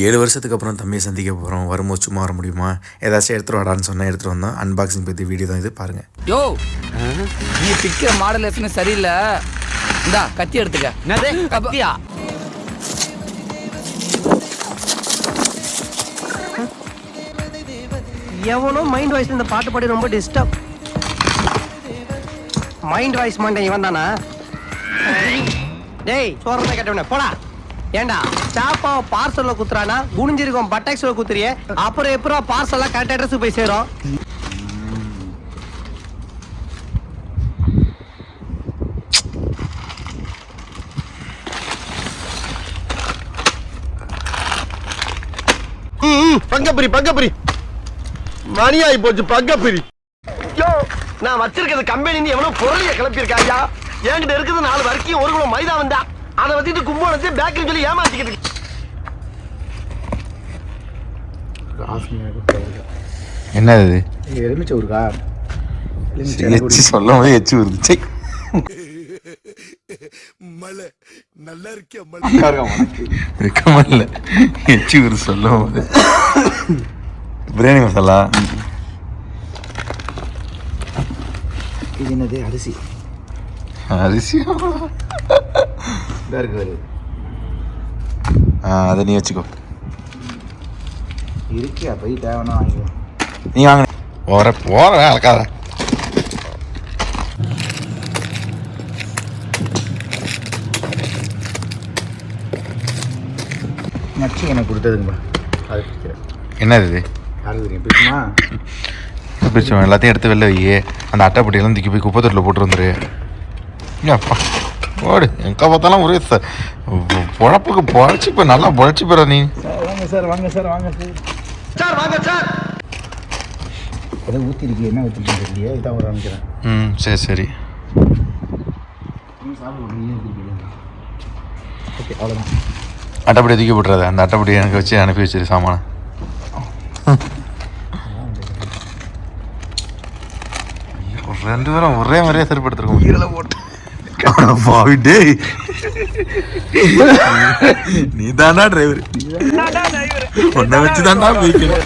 7 வருஷத்துக்கு அப்புறம் தம்பியை சந்திக்க போகிறோம். வரும்போது சும்மா வர முடியுமா? ஏதாச்சும் எடுத்துகிட்டு வாடான்னு சொன்னால் எடுத்துகிட்டு வந்தோம். அன்பாக்சிங் பற்றி வீடியோ தான் இது, பாருங்கள். யோ, நீ பிக்கிற மாடல் எஃப்னு சரியில்லை. இந்தா கத்தி எடுத்துக்க. என்னது கத்தியா? எவனோ மைண்ட் வாய்ஸ்ல இந்த பாட்டு பாடி ரொம்ப டிஸ்டர்ப். மைண்ட் வாய்ஸ் மாண்டேன் இவன் தானா? டேய் சோறத கேட்டவனே போடா. ஏண்டா சாப்பா பார்சல்ல குத்துறானா குனிஞ்சிருக்கும் பட்டாக்ஸ்ல குத்துறியே, அப்புறம் எப்பறா பார்சல்லாம் கரெக்ட் அட்ரஸ் போய் சேரும்? பங்கப்பிரி மணியாயி போச்சு. பங்கப்பிரி யோ, நான் வச்சிருக்கிறது கம்பெனி எவனோ பொருளிய கிளப்பியிருக்காங்க. என்கிட்ட இருக்குது 4 வரைக்கும் 1 கிலோ மைதா வந்தா அதை வச்சுட்டு கும்போனச்சு பேக்கரி சொல்லி ஏமாத்திக்கிட்டு. என்னது எலுமிச்சை ஊருக்கா? சொல்லும் போது எச்சு வருது. மலை நல்லா இருக்கே. வெக்கமல்ல எச்சு வருது சொல்லும் போது. பிரியாணி மசாலா. இது என்னது? அரிசி. அரிசி இருக்கு. அதை நீ வச்சுக்கோ. இருக்கியா? போய் தேவைன்னா வாங்கிக்கலாம். நீ வாங்க. போற அழகாத. நச்சு எனக்கு கொடுத்ததுங்கப்பா. அது பிடிக்கிறேன். என்னது இது? யாரு தெரியும்? பிடிக்குமா? பிடிச்சவன் எல்லாத்தையும் எடுத்து வெளில வையே. அந்த அட்டைப்பட்டியெல்லாம் தூக்கி போய் குப்பை தொட்டில் போட்டு வந்துரு. அப்பா ஓடு. எங்கே பார்த்தாலும் ஒரே பொழப்புக்கு பொழைச்சி போய் நல்லா பொழைச்சி போயிட நீ. வாங்க சார். ஏதோ ஊற்றிருக்கு. என்ன ஊற்றிருக்கு இல்லையா? இதான் ஒரு ஆரம்பிக்கிறேன். சரி. ஓகே, அவ்வளோதான். அட்டைப்படி தூக்கி போட்டுறாத. அந்த அட்டைப்படி எனக்கு வச்சு அனுப்பி வச்சிரு சாமான. ரெண்டு பேரும் ஒரே மாதிரியே சரிப்படுத்திருக்கோம். இதில் போட்டு நீ தானா டிரைவர்? உன்னை வச்சு தாண்டா போய்க்கிறேன்.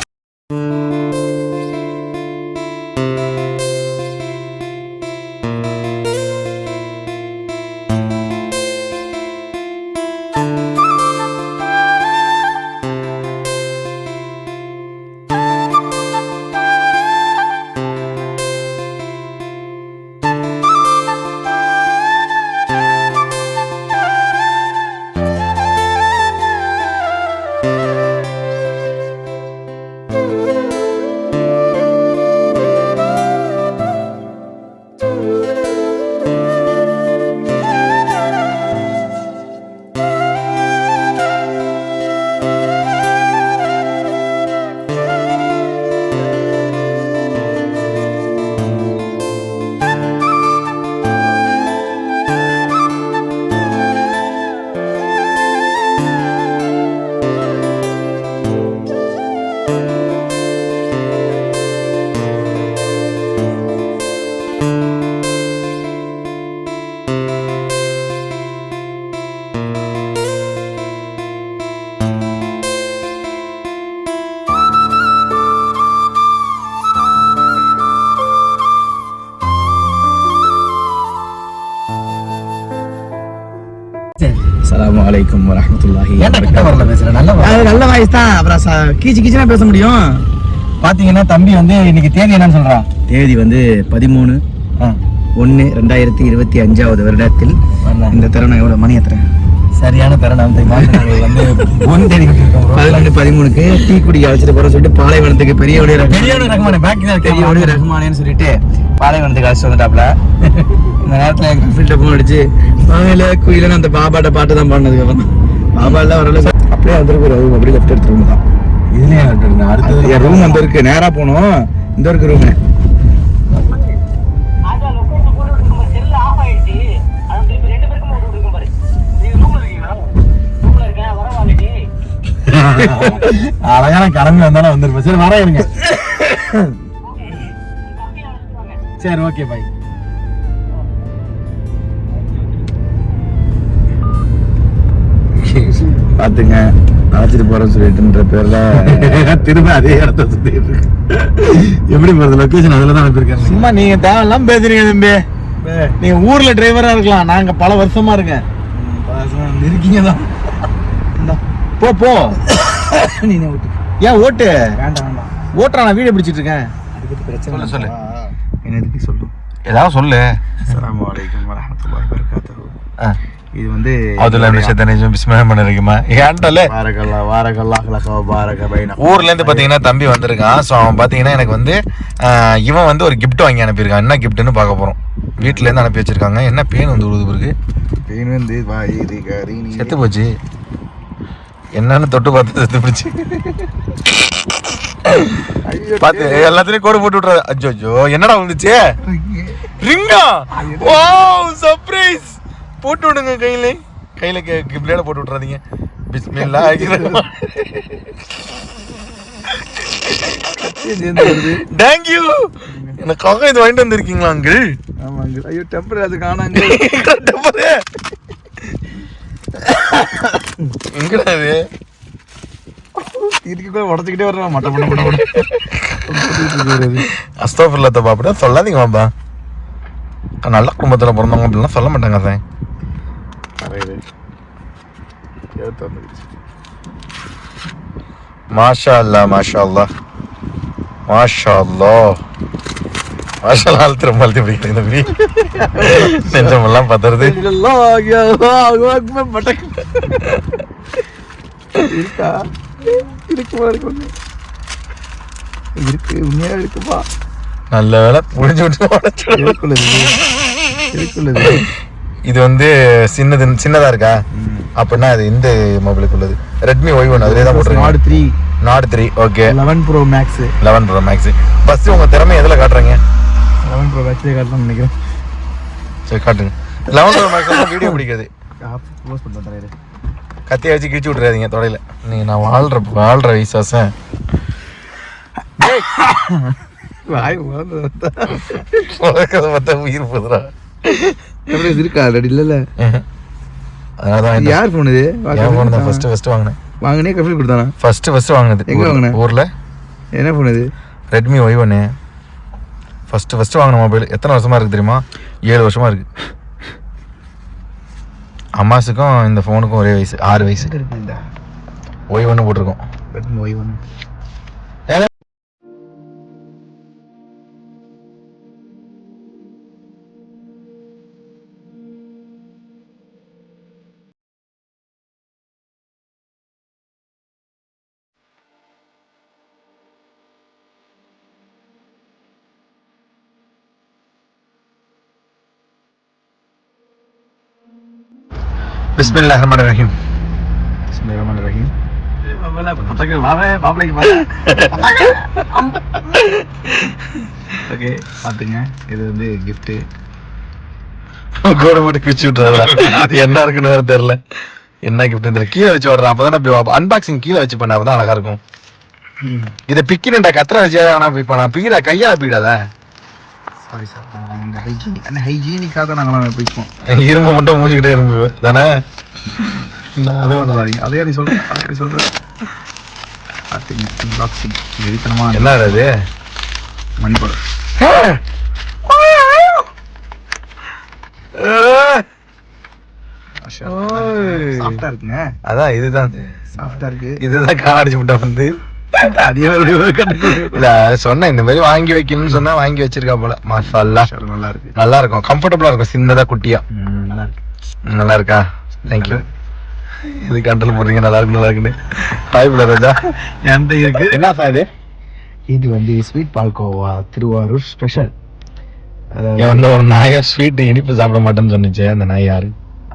அஸ்ஸலாமு அலைக்கும் வரஹ்மத்துல்லாஹி வபரகாத்துஹு. நல்ல வாய்ஸ் தான். அப்புறம் கீச்சுனா பேச முடியும். பாத்தீங்கன்னா தம்பி வந்து இன்னைக்கு தேதி என்னன்னு சொல்றான். தேதி வந்து 13/1/2025 வருடத்தில் இந்த தருணம். எவ்வளவு மணி எத்தனை? சரியான தருணம். வந்து 11:13க்கு டீ குடிக்க அழைச்சிட்டு போற சொல்லிட்டு பாலைவனத்துக்கு பெரிய ரஹ்மானேன்னு சொல்லிட்டு பாலைவனத்துக்கு அழைச்சிட்டு வந்துட்டாப்ல. இந்த நேரத்துல எங்க ஃபீல்ட போன் அடிச்சு வாயில குயிலன்னு அந்த பாபாட்ட பாட்டு தான் பாடினதுக்கு அப்புறம் பாபா எல்லாம் வரல. அப்படியே வந்துருக்கு ரூம். அப்படியே லெஃப்ட் எடுத்து ரூம் தான். இதுலயே அடுத்த ரூம் வந்து இருக்கு. நேரா போனோம். இந்த இருக்கு ரூம். அழகான கிளம்பி வந்தாலும் வந்துருப்பேன். சரி வர இருங்க. சரி ஓகே பாய். பாத்துங்க அழைச்சிட்டு போறேன்னு சொல்லிட்டுன்ற பேர்ல திரும்ப அதே இடத்த சுத்திட்டு இருக்கு. எப்படி போறது? லொகேஷன் அதுல தான் அனுப்பியிருக்கேன். சும்மா நீங்க தேவையெல்லாம் பேசுறீங்க தம்பி. நீங்க ஊர்ல டிரைவரா இருக்கலாம், நாங்க பல வருஷமா இருக்கேன். இருக்கீங்க தான். போ போ நீ ஓட்டு. ஏன் ஓட்டு? வேண்டாம் வேண்டாம். ஓட்டுறா, நான் வீடியோ பிடிச்சிட்டு இருக்கேன். அதுக்கு பிரச்சனை சொல்லு. என்ன எதுக்கு சொல்லு? ஏதாவது சொல்லு. அஸ்ஸலாமு அலைக்கும் வரஹ்மத்துல்லாஹி வபரகாத்துஹு. இது வந்து அதுல பிஸ்மில்லாஹிர்ரஹ்மானிர்ரஹீம். ஏன்டல வாரகல்லாஹ் லக பாரக பைனா. ஊர்ல இருந்து பாத்தீங்கன்னா தம்பி வந்திருக்கான். ஸோ அவன் பாத்தீங்கன்னா எனக்கு வந்து இவன் வந்து ஒரு கிஃப்ட் வாங்கி அனுப்பியிருக்கான். என்ன கிஃப்ட்னு பார்க்க போறோம். வீட்டுல இருந்து அனுப்பி வச்சிருக்காங்க. என்ன பேன் வந்து உழுது இருக்கு. பேன் வந்து செத்து போச்சு. என்னன்னு தொட்டு பார்த்து செத்து போச்சு. பாத்து எல்லாத்துலயும் கோடு போட்டு விட்டுறாரு. அஜ்ஜோ என்னடா வந்துச்சு? ரிங்கா? Wow surprise. போட்டு விடுங்க கையில. கையில கிப்ளேட போட்டு விட்டுறாதீங்க. பிஸ்மில்லாஹ். Thank you. எனக்காக இது வாங்கிட்டு வந்திருக்கீங்களா அங்கிள்? ஆமா அங்கிள். ஐயோ டெம்பர் அது காணாங்க. டெம்பர் எங்கடா இது? இதுக்கு கூட உடச்சிக்கிட்டே வர்றான். மட்ட மட்ட மட்ட அஸ்தோஃபில்லா தப்பா அப்படிதான் சொல்லாதீங்க பாப்பா. நல்ல குடும்பத்தில் பிறந்தவங்க அப்படிலாம் சொல்ல மாட்டாங்க சார். மாஷா அல்லா மாஷா அல்லா மாஷா அல்லா மாஷா அல்லா. திரும்ப அழுத்தி பிடிக்கிறேன் தம்பி. நெஞ்சமெல்லாம் பத்துறது. இருக்கா? இருக்குமா? இருக்கு, உண்மையா இருக்குப்பா. நல்ல வேலை புரிஞ்சு விட்டு. இது வந்து சின்னதா இருக்கா? அப்படின்னா அது இந்த மொபைலுக்கு உள்ளது. ரெட்மி Y1 அதுலேயே தான் போட்டுருக்கேன். Not 3 okay. 11 Pro Max. 11 Pro Max. First உங்க திறமை எதுல காட்டுறீங்க? 11 Pro Max காட்டலாம்னு நினைக்கிறேன். சரி காட்டுங்க. 11 Pro Max தான் வீடியோ பிடிக்கிறது. க்ளோஸ் பண்ணுறேன். கத்தியை வச்சு கிழிச்சு விட்றாதீங்க தொடையில. நீங்க நான் வாழ்ற விசுவாசம். வாய் பார்த்தா உயிர் போதுரா. இருக்கா? ரெடி இல்ல. அதனாலதான் யார் போன் இது? என் போன் தான் ஃபர்ஸ்ட் வாங்கினேன். வாங்கினே கஃபில் கொடுத்தானா? ஃபர்ஸ்ட் வாங்கினது. எங்க வாங்கின? ஊர்ல. என்ன போன் இது? Redmi Y1. ஃபர்ஸ்ட் வாங்கின மொபைல். எத்தனை வருஷமா இருக்கு தெரியுமா? 7 வருஷமா இருக்கு. அம்மாசுக்கும் இந்த ஃபோனுக்கும் ஒரே வயசு, 6 வயசு. Y1 போட்டிருக்கோம். Redmi Y1. பிஸ்மில்லாஹிர்ரஹ்மானிர்ரஹீம். பிஸ்மில்லாஹிர்ரஹ்மானிர்ரஹீம். ஓகே பாத்துங்க, இது வந்து கிஃப்ட். கோட போட்டு கிழிச்சு விட்டுறா. அது என்ன இருக்குன்னு வேற தெரியல. என்ன கிஃப்ட் கீழே வச்சு விடுறேன். அப்பதான் அன்பாக்சிங் கீழே வச்சு பண்ண அப்பதான் அழகா இருக்கும். இதை பிக்கினண்டா கத்திர வச்சு ஆனா இப்ப நான் பிக்கிறா கையால பிடாத. சாரி சார், ஹைஜீனிக்காக தான் நாங்களாம் பிடிப்போம். இரும்பு மட்டும் மூஞ்சிக்கிட்டே இரும்பு தானே. அதே ஒன்று அதே நீ சொல்றேன். பார்த்தீங்க அன்பாக்சிங் வெறித்தனமா. என்ன அது? மணி போட சாஃப்டா இருக்குங்க. அதான் இதுதான் சாஃப்டா இருக்கு. இதுதான் காடிச்சு முட்டை வந்து. அதே இல்ல சொன்னேன் இந்த மாதிரி வாங்கி வைக்கணும்னு சொன்னா வாங்கி வச்சிருக்கா போல. மாஷாஅல்லாஹ் நல்லா இருக்கு. நல்லா இருக்கும், கம்ஃபர்டபுளா இருக்கும், சின்னதா குட்டியா. நல்லா இருக்கு. நல்லா இருக்கா? தேங்க்யூ. இது கண்ட்ரோல் போடுறீங்க. நல்லா இருக்குன்னு ஹாய் பிள்ளை ராஜா. என்கிட்ட இருக்கு. என்ன சார் இது? இது வந்து ஸ்வீட் பால்கோவா திருவாரூர் ஸ்பெஷல். அதாவது ஒரு நாயா ஸ்வீட் இனிப்பு சாப்பிட மாட்டேன்னு சொன்னிச்சு. அந்த நாய் யாரு?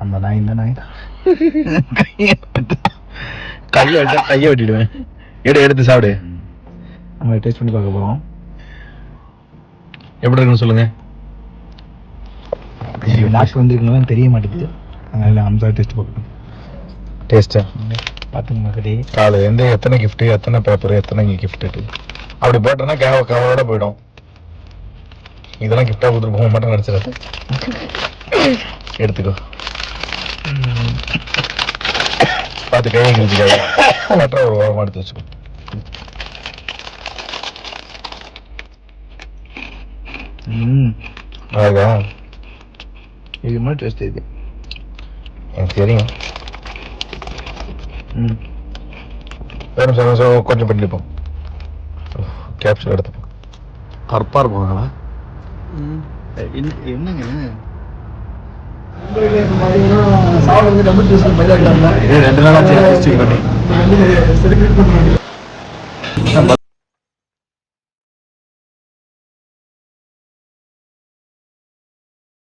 அந்த நாய் இந்த நாய் கையை வெட்டிடுவேன். எடுத்து சாப்பிடு. நம்ம டேஸ்ட் பண்ணி பார்க்க போறோம். எப்படி இருக்குன்னு சொல்லுங்க. லாஸ்ட் வந்துருக்கணும் தெரிய மாட்டேங்குது. அதனால அம்சா டேஸ்ட் பார்க்கணும். டேஸ்டா பார்த்துங்க மக்களே. காலு எத்தனை கிஃப்ட், எத்தனை பேப்பர், எத்தனை கிஃப்ட் அப்படி போட்டோன்னா கவரோட போயிடும். இதெல்லாம் கிஃப்டா கொடுத்துட்டு போக மாட்டேன் நினைச்சிடாது. எடுத்துக்கோ. பார்த்து கையை கிழிச்சிக்காது லெட்டரை ஒரு ஓரமாக எடுத்து வச்சுக்கோ. அழகா இது மாதிரி டேஸ்ட் இது. எனக்கு தெரியும். வேணும் சார் சார் கொஞ்சம் பண்ணிப்போம். கேப்சூல் எடுத்துப்போம். கருப்பா இருப்பாங்களா? என்னங்க ரெண்டு நாளா